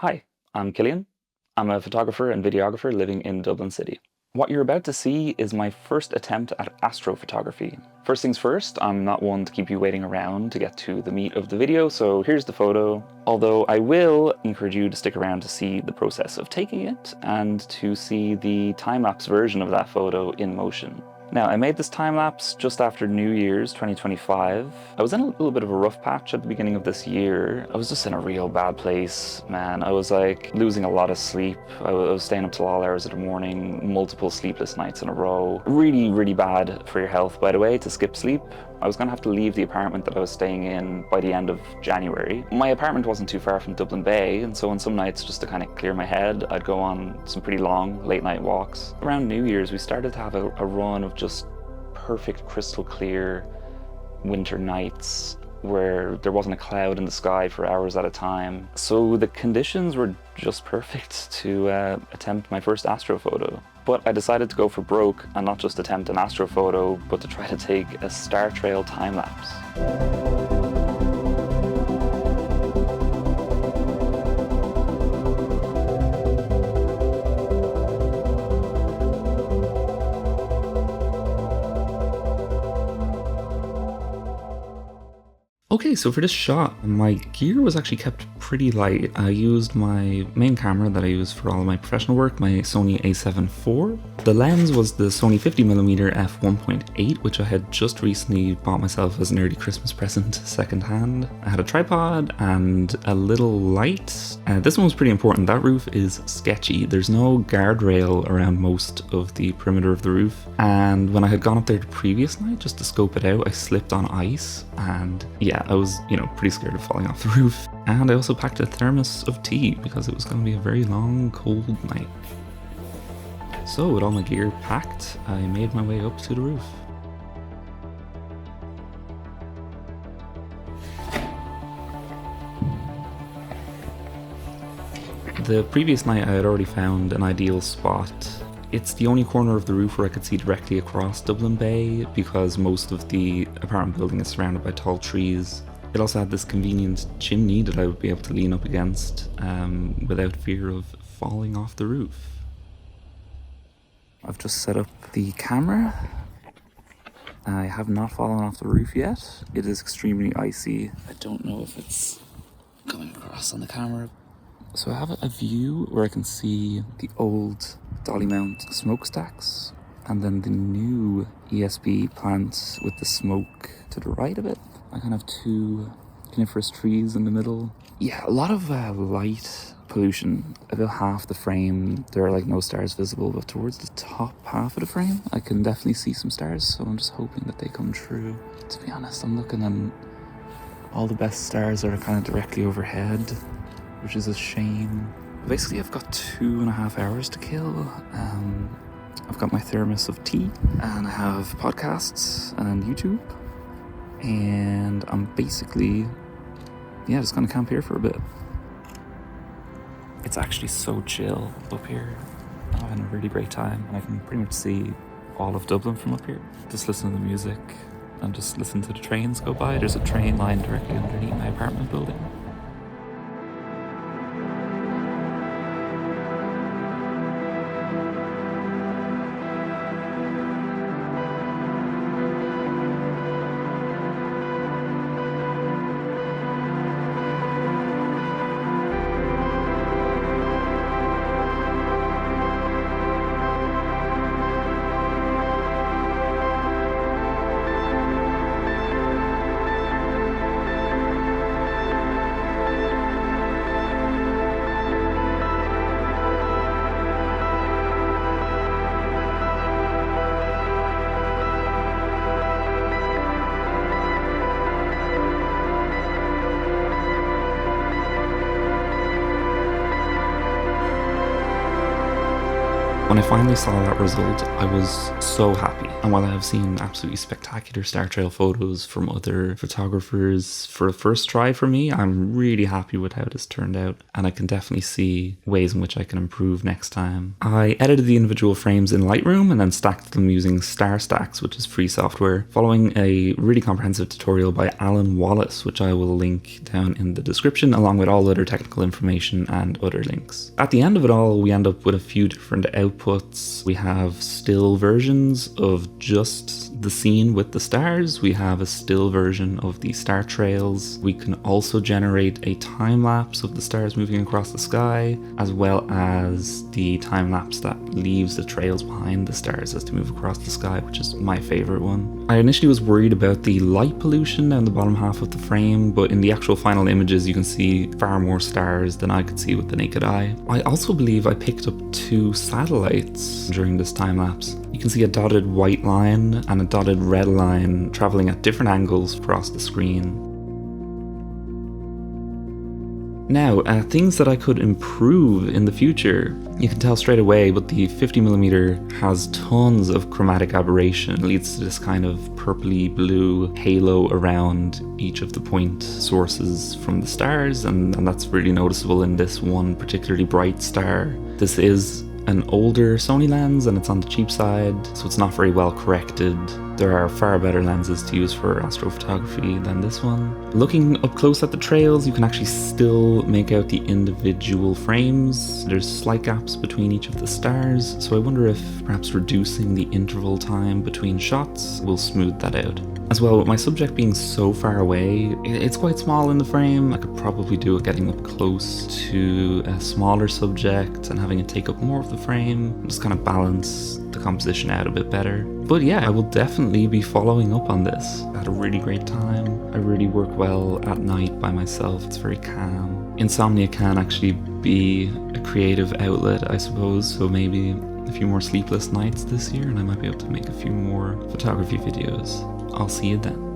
Hi, I'm Killian. I'm a photographer and videographer living in Dublin City. What you're about to see is my first attempt at astrophotography. First things first, I'm not one to keep you waiting around to get to the meat of the video, so here's the photo. Although I will encourage you to stick around to see the process of taking it and to see the time-lapse version of that photo in motion. Now, I made this time-lapse just after New Year's 2025. I was in a little bit of a rough patch at the beginning of this year. I was just in a real bad place, man. I was like losing a lot of sleep. I was staying up till all hours of the morning, multiple sleepless nights in a row. Really, really bad for your health, by the way, to skip sleep. I was gonna have to leave the apartment that I was staying in by the end of January. My apartment wasn't too far from Dublin Bay, and so on some nights, just to kind of clear my head, I'd go on some pretty long late night walks. Around New Year's, we started to have a run of just perfect crystal clear winter nights where there wasn't a cloud in the sky for hours at a time. So the conditions were just perfect to attempt my first astrophoto. But I decided to go for broke and not just attempt an astrophoto, but to try to take a star trail time-lapse. Okay, so for this shot, my gear was actually kept pretty light. I used my main camera that I use for all of my professional work, my Sony a7 IV. The lens was the Sony 50mm f1.8, which I had just recently bought myself as an early Christmas present secondhand. I had a tripod and a little light. This one was pretty important. That roof is sketchy. There's no guardrail around most of the perimeter of the roof. And when I had gone up there the previous night just to scope it out, I slipped on ice and yeah, I was, pretty scared of falling off the roof. And I also packed a thermos of tea because it was going to be a very long, cold night. So with all my gear packed, I made my way up to the roof. The previous night I had already found an ideal spot. It's the only corner of the roof where I could see directly across Dublin Bay because most of the apartment building is surrounded by tall trees. It also had this convenient chimney that I would be able to lean up against without fear of falling off the roof. I've just set up the camera. I have not fallen off the roof yet. It is extremely icy. I don't know if it's coming across on the camera. So I have a view where I can see the old dolly mount smokestacks and then the new ESB plant with the smoke to the right of it. I kind of have two coniferous trees in the middle. Yeah, a lot of light pollution. About half the frame there are like no stars visible, but towards the top half of the frame I can definitely see some stars, so I'm just hoping that they come true. To be honest, I'm looking and all the best stars are kind of directly overhead, which is a shame. Basically, I've got 2.5 hours to kill. I've got my thermos of tea, and I have podcasts and YouTube, and I'm basically, just gonna camp here for a bit. It's actually so chill up here. I'm having a really great time, and I can pretty much see all of Dublin from up here. Just listen to the music and just listen to the trains go by. There's a train line directly underneath my apartment building. When I finally saw that result, I was so happy. And while I have seen absolutely spectacular star trail photos from other photographers for a first try for me, I'm really happy with how this turned out. And I can definitely see ways in which I can improve next time. I edited the individual frames in Lightroom and then stacked them using StarStax, which is free software, following a really comprehensive tutorial by Alyn Wallace, which I will link down in the description, along with all other technical information and other links. At the end of it all, we end up with a few different outputs. We have still versions of just the scene with the stars. We have a still version of the star trails. We can also generate a time lapse of the stars moving across the sky, as well as the time lapse that leaves the trails behind the stars as they move across the sky, which is my favorite one. I initially was worried about the light pollution down the bottom half of the frame, but in the actual final images you can see far more stars than I could see with the naked eye. I also believe I picked up 2 satellites during this time lapse. You can see a dotted white line and a dotted red line traveling at different angles across the screen. Now, things that I could improve in the future. You can tell straight away, but the 50mm has tons of chromatic aberration. It leads to this kind of purpley blue halo around each of the point sources from the stars, and that's really noticeable in this one particularly bright star. This is an older Sony lens and it's on the cheap side, so it's not very well corrected. There are far better lenses to use for astrophotography than this one. Looking up close at the trails, you can actually still make out the individual frames. There's slight gaps between each of the stars, so I wonder if perhaps reducing the interval time between shots will smooth that out. As well, with my subject being so far away, it's quite small in the frame. I could probably do it getting up close to a smaller subject and having it take up more of the frame, just kind of balance the composition out a bit better. But yeah, I will definitely be following up on this. I had a really great time. I really work well at night by myself. It's very calm. Insomnia can actually be a creative outlet, I suppose, so maybe a few more sleepless nights this year and I might be able to make a few more photography videos. I'll see you then.